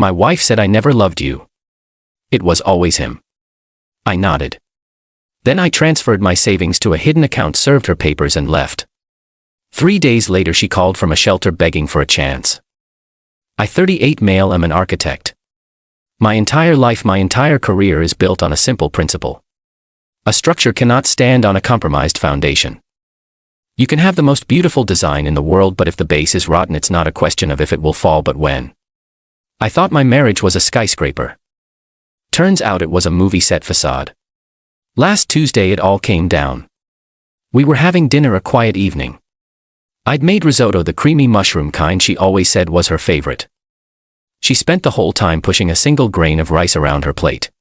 My wife said I never loved you. It was always him. I nodded. Then I transferred my savings to a hidden account, served her papers, and left. 3 days later she called from a shelter begging for a chance. I, 38 male, am an architect. My entire life, my entire career is built on a simple principle. A structure cannot stand on a compromised foundation. You can have the most beautiful design in the world, but if the base is rotten, it's not a question of if it will fall but when. I thought my marriage was a skyscraper. Turns out it was a movie set facade. Last Tuesday it all came down. We were having dinner, a quiet evening. I'd made risotto, the creamy mushroom kind she always said was her favorite. She spent the whole time pushing a single grain of rice around her plate.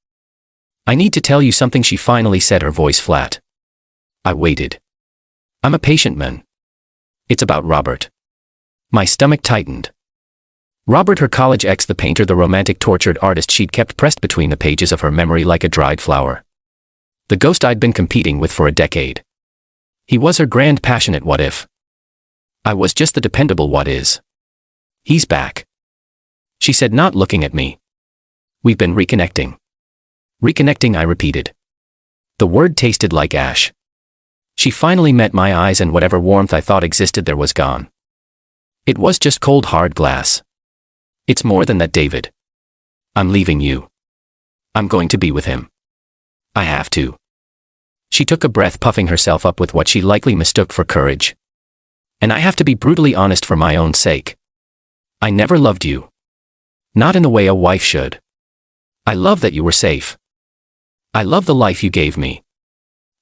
I need to tell you something, she finally said, her voice flat. I waited. I'm a patient man. It's about Robert. My stomach tightened. Robert, her college ex, the painter, the romantic tortured artist she'd kept pressed between the pages of her memory like a dried flower. The ghost I'd been competing with for a decade. He was her grand passionate what if. I was just the dependable what is. He's back. She said, not looking at me. We've been reconnecting. Reconnecting, I repeated. The word tasted like ash. She finally met my eyes, and whatever warmth I thought existed there was gone. It was just cold, hard glass. It's more than that, David. I'm leaving you. I'm going to be with him. I have to. She took a breath, puffing herself up with what she likely mistook for courage. And I have to be brutally honest for my own sake. I never loved you. Not in the way a wife should. I love that you were safe. I love the life you gave me.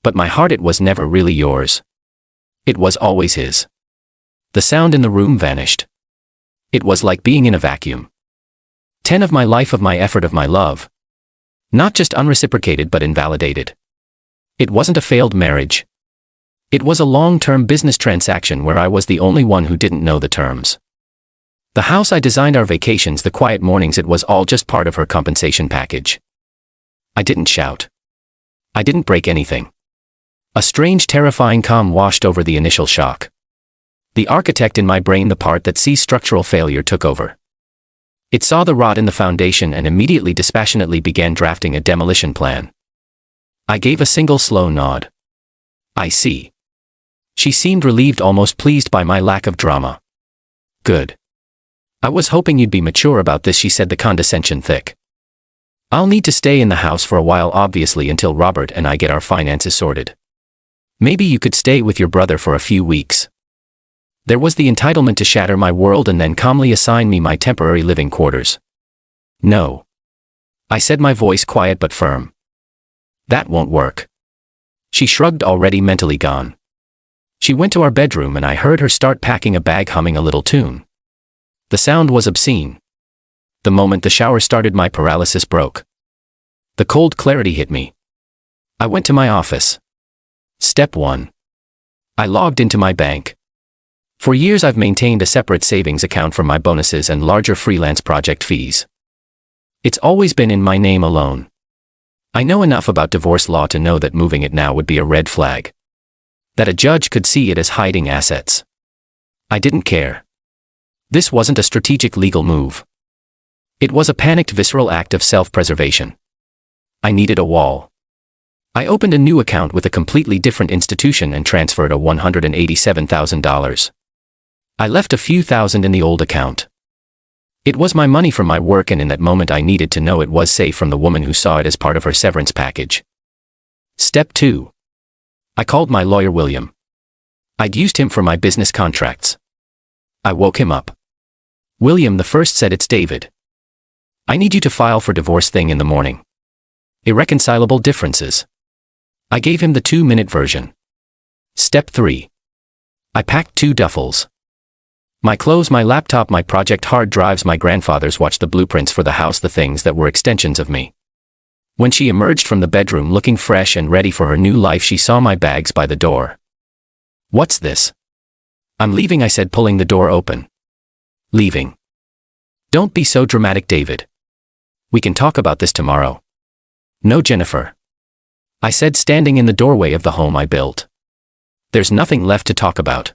But my heart, it was never really yours. It was always his. The sound in the room vanished. It was like being in a vacuum. 10 of my life, of my effort, of my love. Not just unreciprocated but invalidated. It wasn't a failed marriage. It was a long-term business transaction where I was the only one who didn't know the terms. The house I designed, our vacations, the quiet mornings, it was all just part of her compensation package. I didn't shout. I didn't break anything. A strange, terrifying calm washed over the initial shock. The architect in my brain, the part that sees structural failure, took over. It saw the rot in the foundation and immediately dispassionately began drafting a demolition plan. I gave a single slow nod. I see. She seemed relieved, almost pleased by my lack of drama. Good. I was hoping you'd be mature about this, she said, the condescension thick. I'll need to stay in the house for a while, obviously, until Robert and I get our finances sorted. Maybe you could stay with your brother for a few weeks. There was the entitlement to shatter my world and then calmly assign me my temporary living quarters. No. I said, my voice quiet but firm. That won't work. She shrugged, already mentally gone. She went to our bedroom and I heard her start packing a bag, humming a little tune. The sound was obscene. The moment the shower started, my paralysis broke. The cold clarity hit me. I went to my office. Step 1. I logged into my bank. For years I've maintained a separate savings account for my bonuses and larger freelance project fees. It's always been in my name alone. I know enough about divorce law to know that moving it now would be a red flag. That a judge could see it as hiding assets. I didn't care. This wasn't a strategic legal move. It was a panicked, visceral act of self-preservation. I needed a wall. I opened a new account with a completely different institution and transferred a $187,000. I left a few thousand in the old account. It was my money from my work, and in that moment I needed to know it was safe from the woman who saw it as part of her severance package. Step 2. I called my lawyer, William. I'd used him for my business contracts. I woke him up. William the first said, it's David. I need you to file for divorce thing in the morning. Irreconcilable differences. I gave him the 2-minute version. Step 3. I packed 2 duffels. My clothes, my laptop, my project hard drives, my grandfather's watch, the blueprints for the house, the things that were extensions of me. When she emerged from the bedroom looking fresh and ready for her new life, she saw my bags by the door. What's this? I'm leaving, I said, pulling the door open. Leaving. Don't be so dramatic, David. We can talk about this tomorrow. No, Jennifer. I said, standing in the doorway of the home I built. There's nothing left to talk about.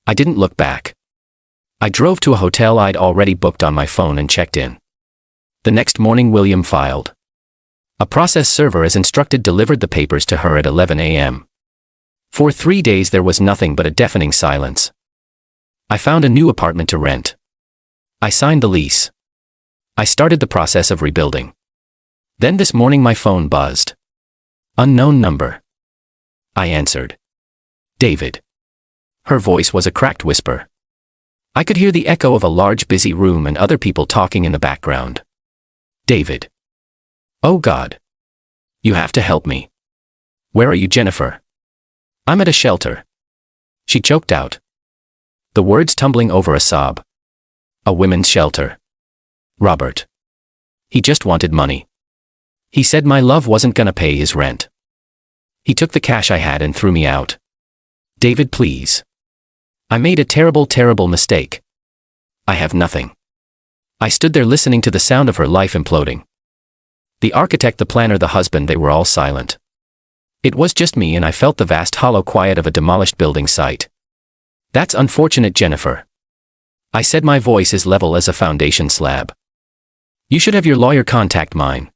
I didn't look back. I drove to a hotel I'd already booked on my phone and checked in. The next morning William filed. A process server as instructed delivered the papers to her at 11 a.m. For 3 days there was nothing but a deafening silence. I found a new apartment to rent. I signed the lease. I started the process of rebuilding. Then this morning my phone buzzed. Unknown number. I answered. David. Her voice was a cracked whisper. I could hear the echo of a large busy room and other people talking in the background. David. Oh God. You have to help me. Where are you, Jennifer? I'm at a shelter. She choked out. The words tumbling over a sob. A women's shelter. Robert. He just wanted money. He said my love wasn't gonna pay his rent. He took the cash I had and threw me out. David, please. I made a terrible, terrible mistake. I have nothing. I stood there listening to the sound of her life imploding. The architect, the planner, the husband, they were all silent. It was just me, and I felt the vast hollow quiet of a demolished building site. That's unfortunate, Jennifer. I said, my voice as level as a foundation slab. You should have your lawyer contact mine.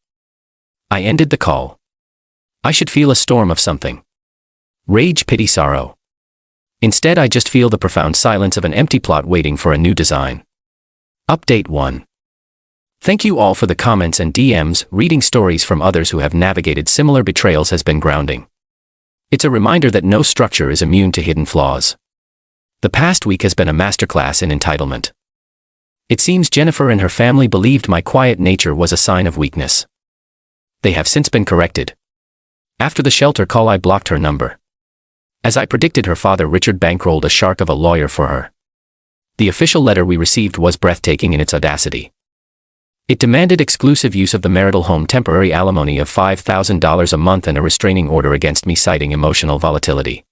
I ended the call. I should feel a storm of something. Rage, pity, sorrow. Instead, I just feel the profound silence of an empty plot waiting for a new design. Update 1. Thank you all for the comments and DMs. Reading stories from others who have navigated similar betrayals has been grounding. It's a reminder that no structure is immune to hidden flaws. The past week has been a masterclass in entitlement. It seems Jennifer and her family believed my quiet nature was a sign of weakness. They have since been corrected. After the shelter call, I blocked her number. As I predicted, her father Richard bankrolled a shark of a lawyer for her. The official letter we received was breathtaking in its audacity. It demanded exclusive use of the marital home, temporary alimony of $5,000 a month, and a restraining order against me, citing emotional volatility.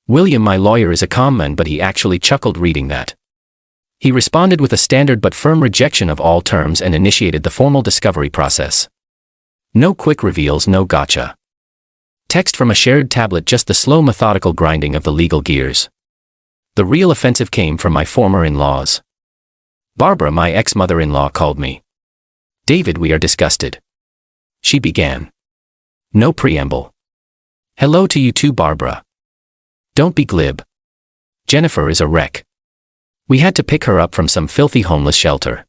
William, my lawyer, is a calm man, but he actually chuckled reading that. He responded with a standard but firm rejection of all terms and initiated the formal discovery process. No quick reveals, no gotcha. Text from a shared tablet, just the slow, methodical grinding of the legal gears. The real offensive came from my former in-laws. Barbara, my ex-mother-in-law, called me. David, we are disgusted. She began. No preamble. Hello to you too, Barbara. Don't be glib. Jennifer is a wreck. We had to pick her up from some filthy homeless shelter.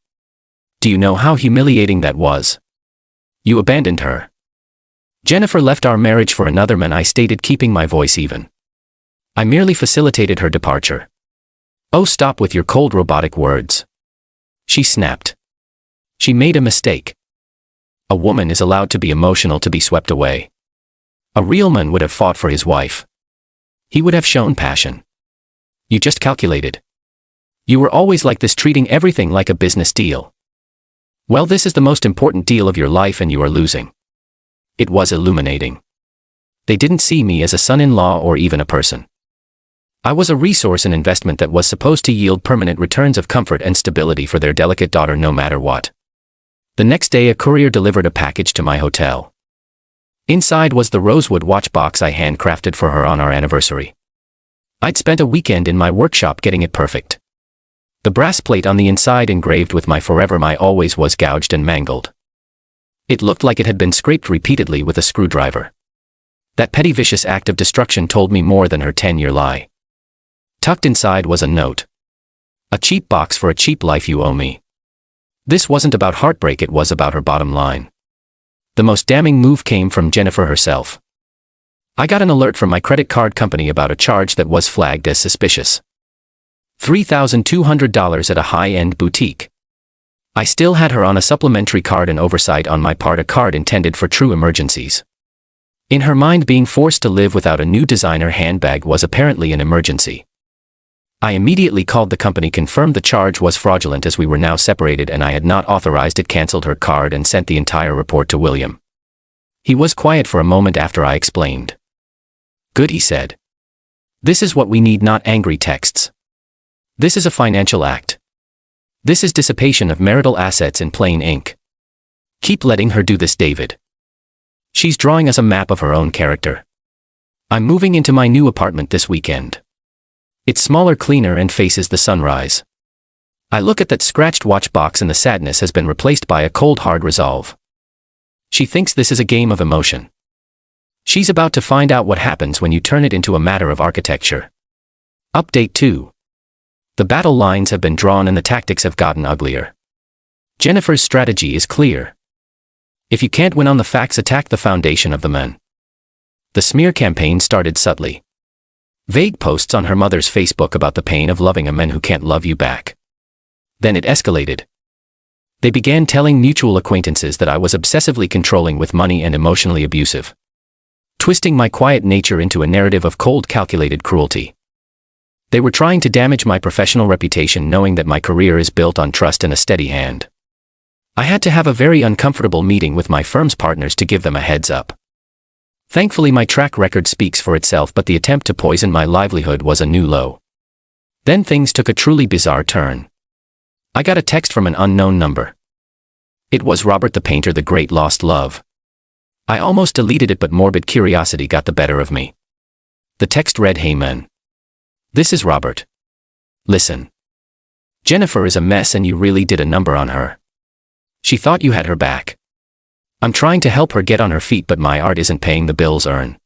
Do you know how humiliating that was? You abandoned her. Jennifer left our marriage for another man, I stated, keeping my voice even. I merely facilitated her departure. Oh, stop with your cold, robotic words. She snapped. She made a mistake. A woman is allowed to be emotional, to be swept away. A real man would have fought for his wife. He would have shown passion. You just calculated. You were always like this, treating everything like a business deal. Well, this is the most important deal of your life and you are losing. It was illuminating. They didn't see me as a son-in-law or even a person. I was a resource, an investment that was supposed to yield permanent returns of comfort and stability for their delicate daughter no matter what. The next day, a courier delivered a package to my hotel. Inside was the rosewood watch box I handcrafted for her on our anniversary. I'd spent a weekend in my workshop getting it perfect. The brass plate on the inside, engraved with my forever, my always, was gouged and mangled. It looked like it had been scraped repeatedly with a screwdriver. That petty, vicious act of destruction told me more than her 10-year lie. Tucked inside was a note. A cheap box for a cheap life you owe me. This wasn't about heartbreak, it was about her bottom line. The most damning move came from Jennifer herself. I got an alert from my credit card company about a charge that was flagged as suspicious. $3,200 at a high-end boutique. I still had her on a supplementary card, an oversight on my part, a card intended for true emergencies. In her mind, being forced to live without a new designer handbag was apparently an emergency. I immediately called the company, confirmed the charge was fraudulent as we were now separated and I had not authorized it, canceled her card, and sent the entire report to William. He was quiet for a moment after I explained. Good, he said. This is what we need, not angry texts. This is a financial act. This is dissipation of marital assets in plain ink. Keep letting her do this, David. She's drawing us a map of her own character. I'm moving into my new apartment this weekend. It's smaller, cleaner, and faces the sunrise. I look at that scratched watch box and the sadness has been replaced by a cold hard resolve. She thinks this is a game of emotion. She's about to find out what happens when you turn it into a matter of architecture. Update 2. The battle lines have been drawn and the tactics have gotten uglier. Jennifer's strategy is clear. If you can't win on the facts, attack the foundation of the men. The smear campaign started subtly. Vague posts on her mother's Facebook about the pain of loving a man who can't love you back. Then it escalated. They began telling mutual acquaintances that I was obsessively controlling with money and emotionally abusive, twisting my quiet nature into a narrative of cold, calculated cruelty. They were trying to damage my professional reputation, knowing that my career is built on trust and a steady hand. I had to have a very uncomfortable meeting with my firm's partners to give them a heads up. Thankfully, my track record speaks for itself, but the attempt to poison my livelihood was a new low. Then things took a truly bizarre turn. I got a text from an unknown number. It was Robert the painter, the great lost love. I almost deleted it, but morbid curiosity got the better of me. The text read, "Hey man. This is Robert. Listen. Jennifer is a mess and you really did a number on her. She thought you had her back. I'm trying to help her get on her feet, but my art isn't paying the bills earn.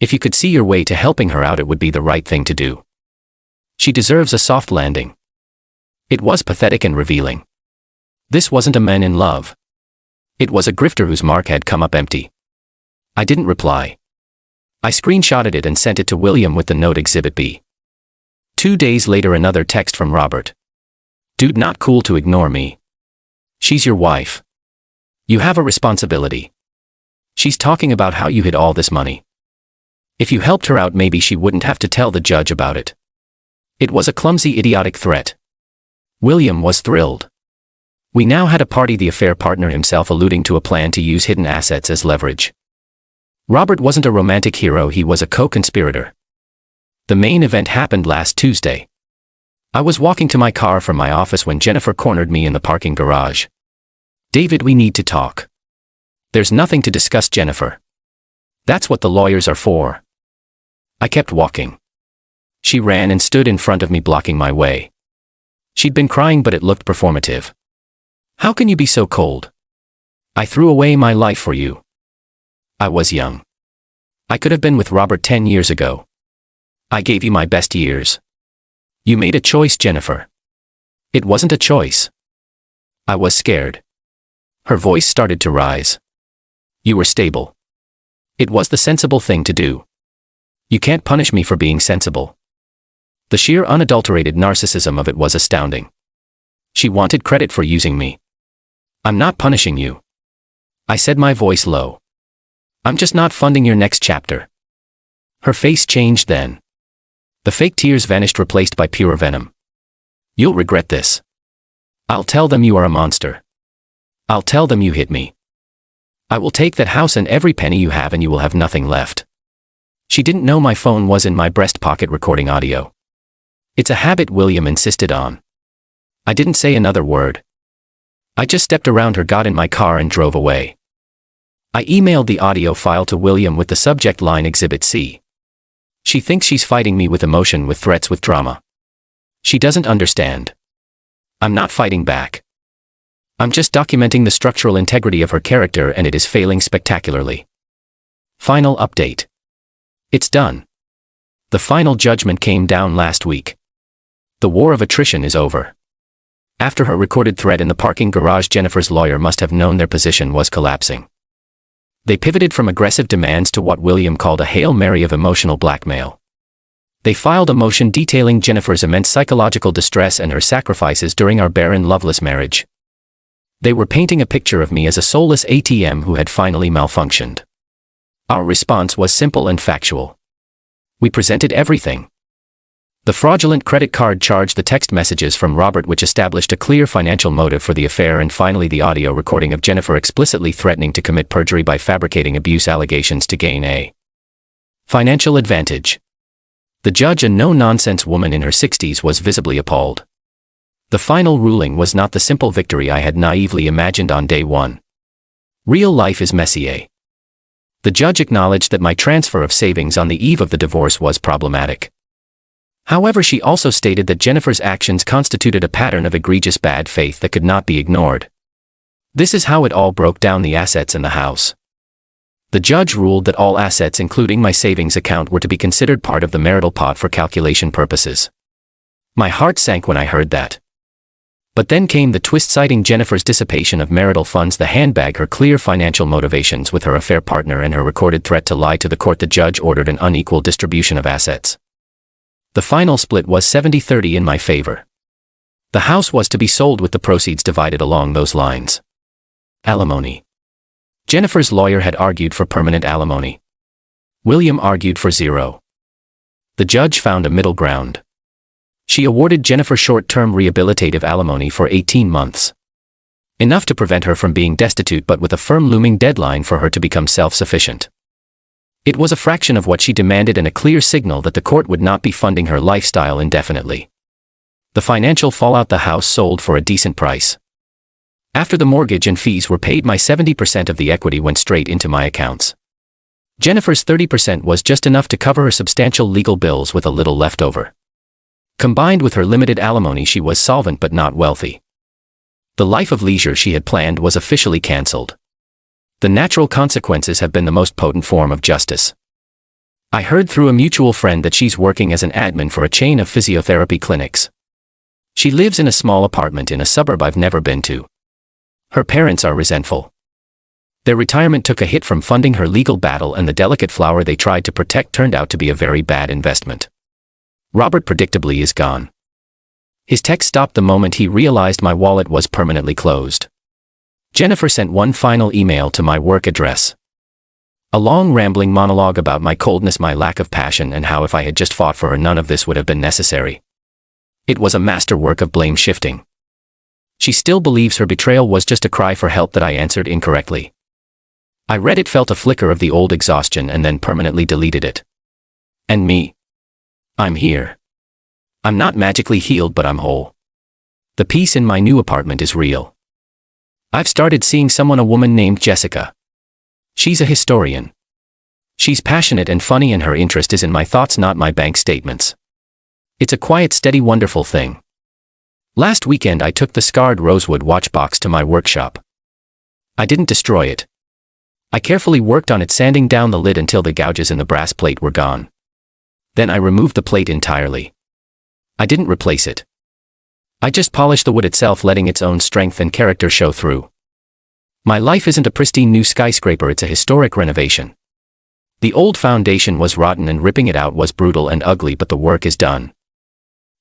If you could see your way to helping her out, it would be the right thing to do. She deserves a soft landing." It was pathetic and revealing. This wasn't a man in love. It was a grifter whose mark had come up empty. I didn't reply. I screenshotted it and sent it to William with the note Exhibit B. 2 days later, another text from Robert. "Dude, not cool to ignore me. She's your wife. You have a responsibility. She's talking about how you hid all this money. If you helped her out, maybe she wouldn't have to tell the judge about it." It was a clumsy, idiotic threat. William was thrilled. We now had a party, the affair partner himself alluding to a plan to use hidden assets as leverage. Robert wasn't a romantic hero, he was a co-conspirator. The main event happened last Tuesday. I was walking to my car from my office when Jennifer cornered me in the parking garage. "David, we need to talk." "There's nothing to discuss, Jennifer. That's what the lawyers are for." I kept walking. She ran and stood in front of me, blocking my way. She'd been crying, but it looked performative. "How can you be so cold? I threw away my life for you. I was young. I could have been with Robert 10 years ago. I gave you my best years. You made a choice, Jennifer." "It wasn't a choice. I was scared." Her voice started to rise. "You were stable. It was the sensible thing to do. You can't punish me for being sensible." The sheer unadulterated narcissism of it was astounding. She wanted credit for using me. "I'm not punishing you," I said, my voice low. "I'm just not funding your next chapter." Her face changed then. The fake tears vanished, replaced by pure venom. "You'll regret this. I'll tell them you are a monster. I'll tell them you hit me. I will take that house and every penny you have, and you will have nothing left." She didn't know my phone was in my breast pocket recording audio. "It's a habit," William insisted on. I didn't say another word. I just stepped around her, got in my car and drove away. I emailed the audio file to William with the subject line Exhibit C. She thinks she's fighting me with emotion, with threats, with drama. She doesn't understand. I'm not fighting back. I'm just documenting the structural integrity of her character, and it is failing spectacularly. Final update. It's done. The final judgment came down last week. The war of attrition is over. After her recorded threat in the parking garage, Jennifer's lawyer must have known their position was collapsing. They pivoted from aggressive demands to what William called a Hail Mary of emotional blackmail. They filed a motion detailing Jennifer's immense psychological distress and her sacrifices during our barren, loveless marriage. They were painting a picture of me as a soulless ATM who had finally malfunctioned. Our response was simple and factual. We presented everything. The fraudulent credit card charge, the text messages from Robert which established a clear financial motive for the affair, and finally the audio recording of Jennifer explicitly threatening to commit perjury by fabricating abuse allegations to gain a financial advantage. The judge, a no-nonsense woman in her 60s, was visibly appalled. The final ruling was not the simple victory I had naively imagined on day one. Real life is messy. The judge acknowledged that my transfer of savings on the eve of the divorce was problematic. However, she also stated that Jennifer's actions constituted a pattern of egregious bad faith that could not be ignored. This is how it all broke down: the assets in the house. The judge ruled that all assets, including my savings account, were to be considered part of the marital pot for calculation purposes. My heart sank when I heard that. But then came the twist, citing Jennifer's dissipation of marital funds, the handbag, her clear financial motivations with her affair partner, and her recorded threat to lie to the court. The judge ordered an unequal distribution of assets. The final split was 70-30 in my favor. The house was to be sold with the proceeds divided along those lines. Alimony. Jennifer's lawyer had argued for permanent alimony. William argued for zero. The judge found a middle ground. She awarded Jennifer short-term rehabilitative alimony for 18 months. Enough to prevent her from being destitute, but with a firm looming deadline for her to become self-sufficient. It was a fraction of what she demanded and a clear signal that the court would not be funding her lifestyle indefinitely. The financial fallout: the house sold for a decent price. After the mortgage and fees were paid, my 70% of the equity went straight into my accounts. Jennifer's 30% was just enough to cover her substantial legal bills with a little left over. Combined with her limited alimony, she was solvent but not wealthy. The life of leisure she had planned was officially cancelled. The natural consequences have been the most potent form of justice. I heard through a mutual friend that she's working as an admin for a chain of physiotherapy clinics. She lives in a small apartment in a suburb I've never been to. Her parents are resentful. Their retirement took a hit from funding her legal battle, and the delicate flower they tried to protect turned out to be a very bad investment. Robert predictably is gone. His text stopped the moment he realized my wallet was permanently closed. Jennifer sent one final email to my work address. A long rambling monologue about my coldness, my lack of passion, and how if I had just fought for her, none of this would have been necessary. It was a masterwork of blame shifting. She still believes her betrayal was just a cry for help that I answered incorrectly. I read it, felt a flicker of the old exhaustion, and then permanently deleted it. And me? I'm here. I'm not magically healed, but I'm whole. The peace in my new apartment is real. I've started seeing someone, a woman named Jessica. She's a historian. She's passionate and funny, and her interest is in my thoughts, not my bank statements. It's a quiet, steady, wonderful thing. Last weekend I took the scarred rosewood watch box to my workshop. I didn't destroy it. I carefully worked on it, sanding down the lid until the gouges in the brass plate were gone. Then I removed the plate entirely. I didn't replace it. I just polished the wood itself, letting its own strength and character show through. My life isn't a pristine new skyscraper, it's a historic renovation. The old foundation was rotten and ripping it out was brutal and ugly, but the work is done.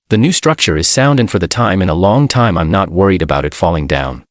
The new structure is sound, and for the time in a long time I'm not worried about it falling down.